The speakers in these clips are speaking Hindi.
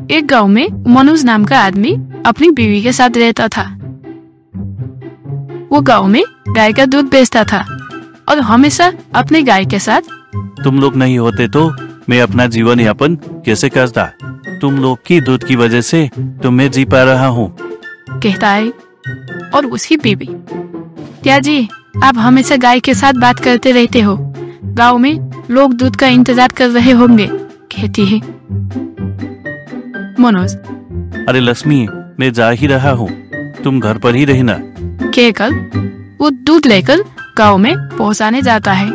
एक गांव में मनोज नाम का आदमी अपनी बीवी के साथ रहता था। वो गांव में गाय का दूध बेचता था और हमेशा अपने गाय के साथ। तुम लोग नहीं होते तो मैं अपना जीवन यापन कैसे करता? तुम लोग की दूध की वजह से तो मैं जी पा रहा हूँ, कहता है। और उसकी बीवी, क्या जी, आप हमेशा गाय के साथ बात करते रहते हो, गांव में लोग दूध का इंतजार कर रहे होंगे, कहती है। मनोज, अरे लक्ष्मी, मैं जा ही रहा हूँ, तुम घर पर ही रहना, कहकर वो दूध लेकर गांव में पहुंचाने जाता है।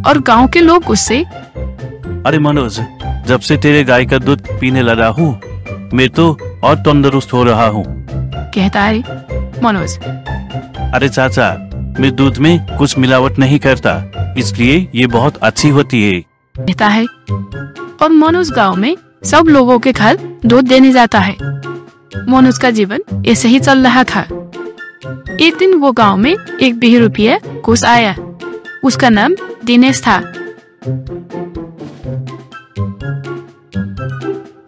और गांव के लोग उससे, अरे मनोज, जब से तेरे गाय का दूध पीने लगा हूँ मैं तो और तंदुरुस्त हो रहा हूँ, कहता है मनोज। अरे चाचा, मैं दूध में कुछ मिलावट नहीं करता, इसलिए ये बहुत अच्छी होती है, कहता है। और मनोज गांव में सब लोगों के घर दूध देने जाता है। मनोज का जीवन ऐसे ही चल रहा था। एक दिन वो गांव में एक बहरूपिया घुस आया। उसका नाम दिनेश था।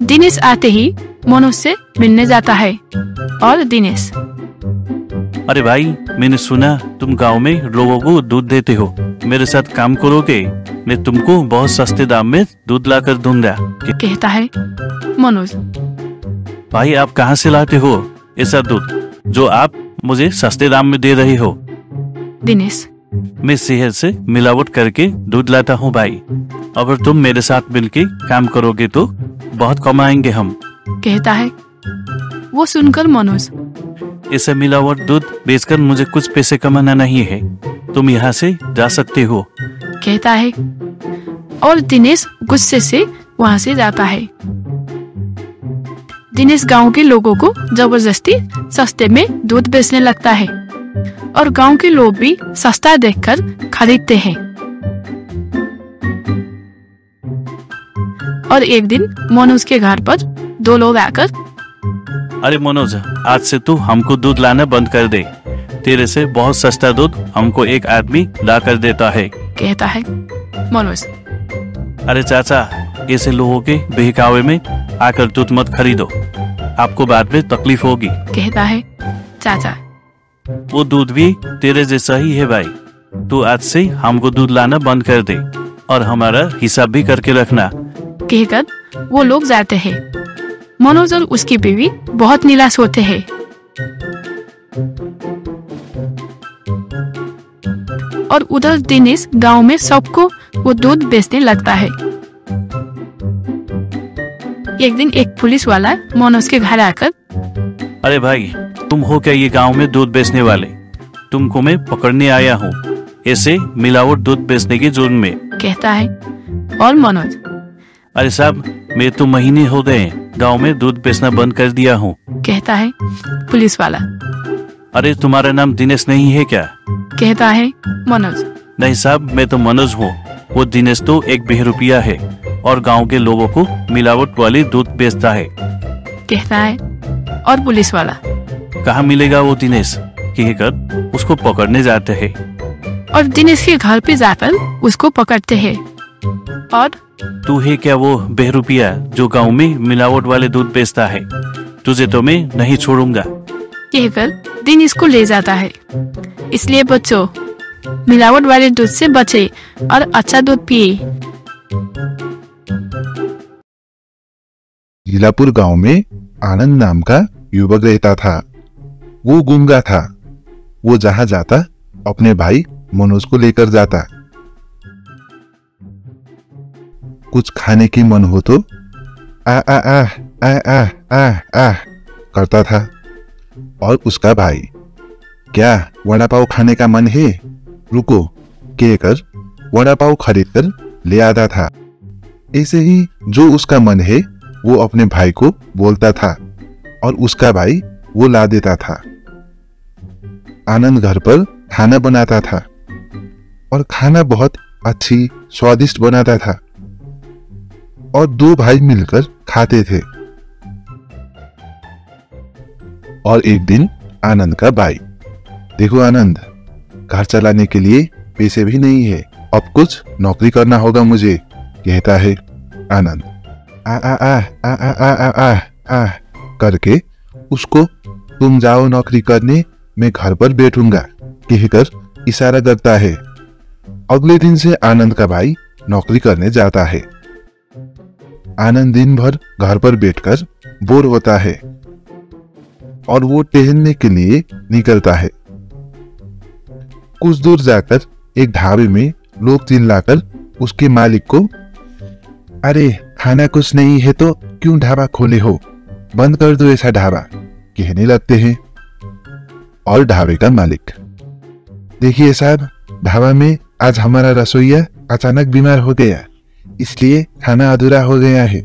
दिनेश आते ही मनोज से मिलने जाता है। और दिनेश, अरे भाई, मैंने सुना तुम गांव में लोगों को दूध देते हो, मेरे साथ काम करोगे? मैं तुमको बहुत सस्ते दाम में दूध लाकर दूंगा, कहता है मनोज। भाई, आप कहाँ से लाते हो ऐसा दूध जो आप मुझे सस्ते दाम में दे रहे हो? दिनेश, मैं शहर से मिलावट करके दूध लाता हूँ भाई। अगर तुम मेरे साथ मिलके काम करोगे तो बहुत कमाएंगे हम, कहता है। वो सुनकर मनोज, ऐसा मिलावट दूध बेचकर मुझे कुछ पैसे कमाना नहीं है, तुम यहाँ से जा सकते हो, कहता है। और दिनेश गुस्से से वहाँ से जाता है। दिनेश गांव के लोगों को जबरदस्ती सस्ते में दूध बेचने लगता है और गांव के लोग भी सस्ता देखकर खरीदते हैं। और एक दिन मनोज के घर पर दो लोग आकर, अरे मनोज, आज से तू हमको दूध लाना बंद कर दे, तेरे से बहुत सस्ता दूध हमको एक आदमी ला कर देता है, कहता है मनोज। अरे चाचा, ऐसे लोगों के बहकावे में आकर दूध मत खरीदो, आपको बाद में तकलीफ होगी, कहता है चाचा। वो दूध भी तेरे जैसा ही है भाई, तू आज से हमको दूध लाना बंद कर दे और हमारा हिसाब भी करके रखना, कहकर वो लोग जाते हैं। मनोज और उसकी बीवी बहुत निराश होते हैं। और उधर दिनेश गांव में सबको वो दूध बेचने लगता है। एक दिन एक पुलिस वाला मनोज के घर आकर, अरे भाई, तुम हो क्या ये गांव में दूध बेचने वाले? तुमको मैं पकड़ने आया हूँ ऐसे मिलावट दूध बेचने के जुर्म में, कहता है। और मनोज, अरे साहब, मैं तो महीने हो गए गांव में दूध बेचना बंद कर दिया हूँ, कहता है पुलिस वाला। अरे तुम्हारा नाम दिनेश नहीं है क्या? कहता है मनोज। नहीं साहब, मैं तो मनोज हूँ, वो दिनेश तो एक बहरूपिया है और गांव के लोगों को मिलावट वाली दूध बेचता है, कहता है। और पुलिस वाला, कहाँ मिलेगा वो दिनेश, कहकर उसको पकड़ने जाते हैं। और दिनेश के घर पे जाकर उसको पकड़ते हैं। और तू है क्या वो बहरूपिया जो गांव में मिलावट वाले दूध बेचता है? तुझे तो मैं नहीं छोड़ूंगा, कहकर दिनेश को ले जाता है। इसलिए बच्चों, मिलावट वाले दूध से बचे और अच्छा दूध पिए। लीलापुर गांव में आनंद नाम का युवक रहता था। वो गूंगा था। वो जहां जाता अपने भाई मनोज को लेकर जाता। कुछ खाने की मन हो तो आ आ आ आ आ आ आ करता था। और उसका भाई, क्या वड़ा पाव खाने का मन है? रुको, कहकर वड़ा पाव खरीद कर ले आता था। ऐसे ही जो उसका मन है वो अपने भाई को बोलता था और उसका भाई वो ला देता था। आनंद घर पर खाना बनाता था और खाना बहुत अच्छी स्वादिष्ट बनाता था और दो भाई मिलकर खाते थे। और एक दिन आनंद का भाई, देखो आनंद, घर चलाने के लिए पैसे भी नहीं है, अब कुछ नौकरी करना होगा मुझे, कहता है आनंद। आ आ आ आ आ आ आ आ आ करके उसको तुम जाओ नौकरी करने, मैं घर पर बैठूंगा कहकर इशारा करता है। अगले दिन से आनंद का भाई नौकरी करने जाता है। आनंद दिन भर घर पर बैठकर बोर होता है और वो टहलने के लिए निकलता है। कुछ दूर जाकर एक ढाबे में लोग चिल्लाकर उसके मालिक को, अरे खाना कुछ नहीं है तो क्यों ढाबा खोले हो, बंद कर दो ऐसा ढाबा, कहने लगते हैं। और ढाबे का मालिक, देखिए साहब, ढाबा में आज हमारा रसोइया अचानक बीमार हो गया, इसलिए खाना अधूरा हो गया है।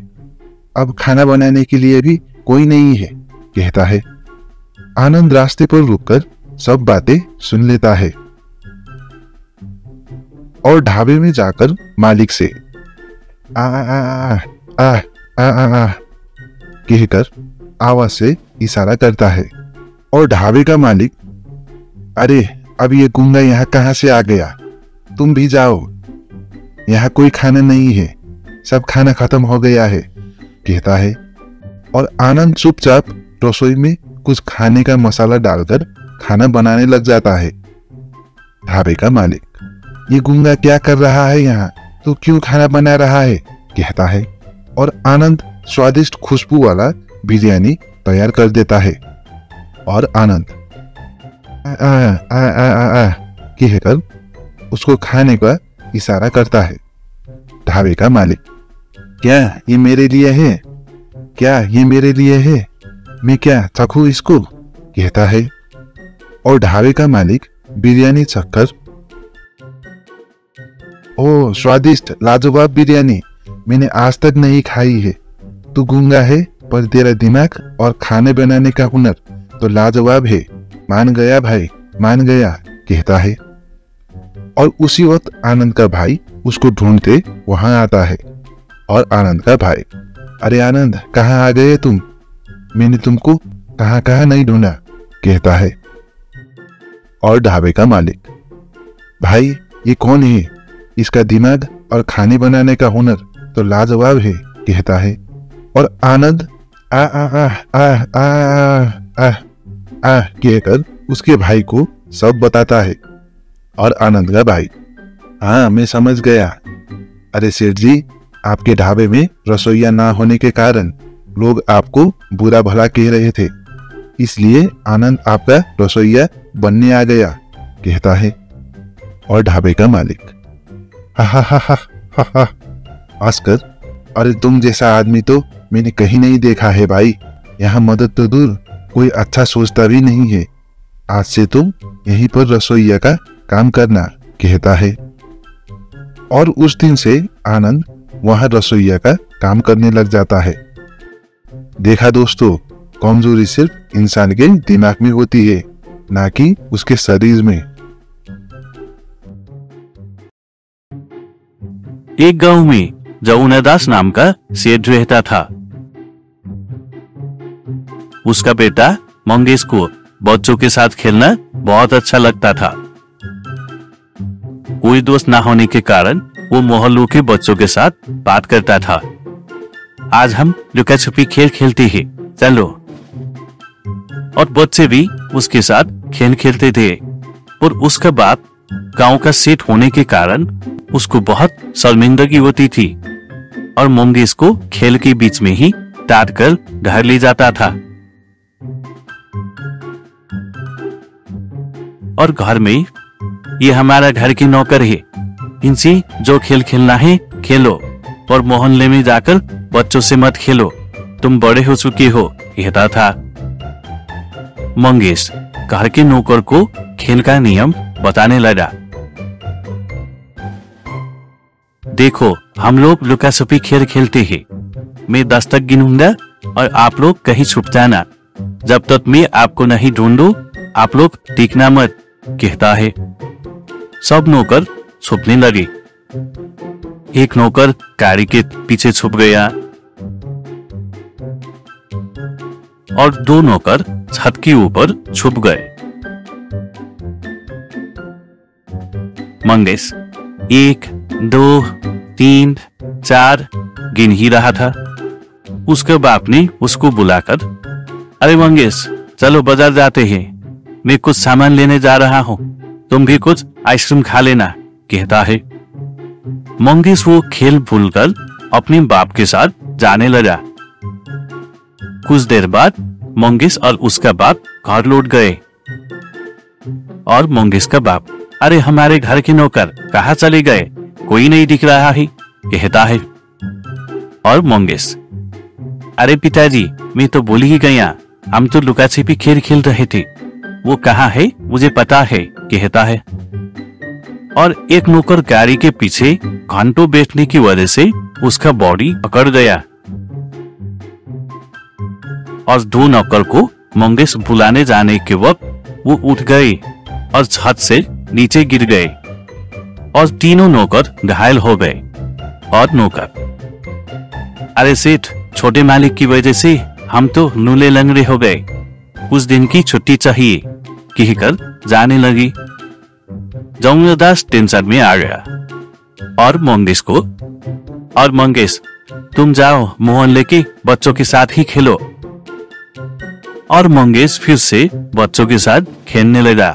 अब खाना बनाने के लिए भी कोई नहीं है, कहता है। आनंद रास्ते पर रुककर सब बातें सुन लेता है और ढाबे में जाकर मालिक से आ आ आ आ आ आ आ कहकर आवाज से इशारा करता है। और ढाबे का मालिक, अरे अब ये गूंगा यहाँ कहाँ से आ गया, तुम भी जाओ, यहाँ कोई खाना नहीं है, सब खाना खत्म हो गया है, कहता है। और आनंद चुपचाप रसोई में कुछ खाने का मसाला डालकर खाना बनाने लग जाता है। ढाबे का मालिक, ये गूंगा क्या कर रहा है यहाँ, तो क्यों खाना बना रहा है, कहता है। और आनंद स्वादिष्ट खुशबू वाला बिरयानी तैयार कर देता है। और आनंद आ आ आ आ आ आ कहकर उसको खाने का इशारा करता है। ढाबे का मालिक, क्या ये मेरे लिए है, क्या ये मेरे लिए है, मैं क्या चखूं इसको, कहता है। और ढाबे का मालिक बिरयानी चखकर, ओ स्वादिष्ट लाजवाब बिरयानी, मैंने आज तक नहीं खाई है। तू गूंगा है पर तेरा दिमाग और खाने बनाने का हुनर तो लाजवाब है, मान गया भाई, मान गया, कहता है। और उसी वक्त आनंद का भाई उसको ढूंढते वहां आता है। और आनंद का भाई, अरे आनंद, कहाँ आ गए तुम, मैंने तुमको कहाँ कहाँ नहीं ढूंढा, कहता है। और ढाबे का मालिक, भाई ये कौन है, इसका दिमाग और खाने बनाने का हुनर तो लाजवाब है, कहता है। और आनंद आ आ आ आ आ आ आ कहकर उसके भाई को सब बताता है। और आनंद का भाई, हाँ मैं समझ गया, अरे सेठ जी, आपके ढाबे में रसोइया ना होने के कारण लोग आपको बुरा भला कह रहे थे, इसलिए आनंद आपका रसोइया बनने आ गया, कहता है। और ढाबे का मालिक, हा हा हा हा हा हा हंसकर, अरे तुम जैसा आदमी तो मैंने कहीं नहीं देखा है भाई, यहाँ मदद तो दूर कोई अच्छा सोचता भी नहीं है, आज से तुम यहीं पर रसोइया का काम करना, कहता है। और उस दिन से आनंद वहां रसोइया का काम करने लग जाता है। देखा दोस्तों, कमजोरी सिर्फ इंसान के दिमाग में होती है, ना कि उसके शरीर में। एक गांव में जमुनादास नाम का सेठ रहता था। उसका बेटा मंगेश को बच्चों के साथ खेलना बहुत अच्छा लगता था। कोई दोस्त ना होने के कारण वो मोहल्लों के बच्चों के साथ बात करता था। आज हम लुका छुपी खेल खेलते हैं, चलो। और बच्चे भी उसके साथ खेल खेलते थे। और उसका बाप गांव का सेठ होने के कारण उसको बहुत शर्मिंदगी होती थी और मंगेश को खेल के बीच में ही डांट कर घर ले जाता था। और घर में, ये हमारा घर की नौकर है, इनसे जो खेल खेलना है खेलो, और मोहल्ले में जाकर बच्चों से मत खेलो, तुम बड़े हो चुके हो, कहता था। मंगेश घर के नौकर को खेल का नियम बताने लगा। देखो, हम लोग लुका छुपी खेल खेलते हैं, मैं 10 तक गिनूंगा और आप लोग कहीं छुप जाना, जब तक मैं आपको नहीं ढूंढूं आप लोग टिकना मत, कहता है। सब नौकर छुपने लगे। एक नौकर गाड़ी के पीछे छुप गया और 2 नौकर छत के ऊपर छुप गए। मंगेश 1, 2, 3, 4 गिन ही रहा था। उसके बाप ने उसको बुलाकर, अरे मंगेश, चलो बाजार जाते हैं, मैं कुछ सामान लेने जा रहा हूं, तुम भी कुछ आइसक्रीम खा लेना, कहता है। मंगेश वो खेल भूलकर अपने बाप के साथ जाने लगा। कुछ देर बाद मंगेश और उसका बाप घर लौट गए और मंगेश का बाप, अरे हमारे घर के नौकर कहाँ चले गए, कोई नहीं दिख रहा है, कहता है। और मंगेश, अरे पिताजी, मैं तो भूल ही गया, हम तो लुका छिपी खेल खेल रहे थे, वो कहाँ है मुझे पता है, कहता है। और एक नौकर गाड़ी के पीछे घंटों बैठने की वजह से उसका बॉडी पकड़ गया और 2 नौकर को मंगेश बुलाने जाने के वक्त वो उठ गए और छत से नीचे गिर गए और तीनों नौकर घायल हो गए। और नौकर, अरे सेठ, छोटे मालिक की वजह से हम तो लूले लंगड़े हो गए, कुछ दिन की छुट्टी चाहिए, कहकर जाने लगी। जमुनादास टेंशन में आ गया और मंगेश, तुम जाओ मोहल्ले के बच्चों के साथ ही खेलो। और मंगेश फिर से बच्चों के साथ खेलने लगा।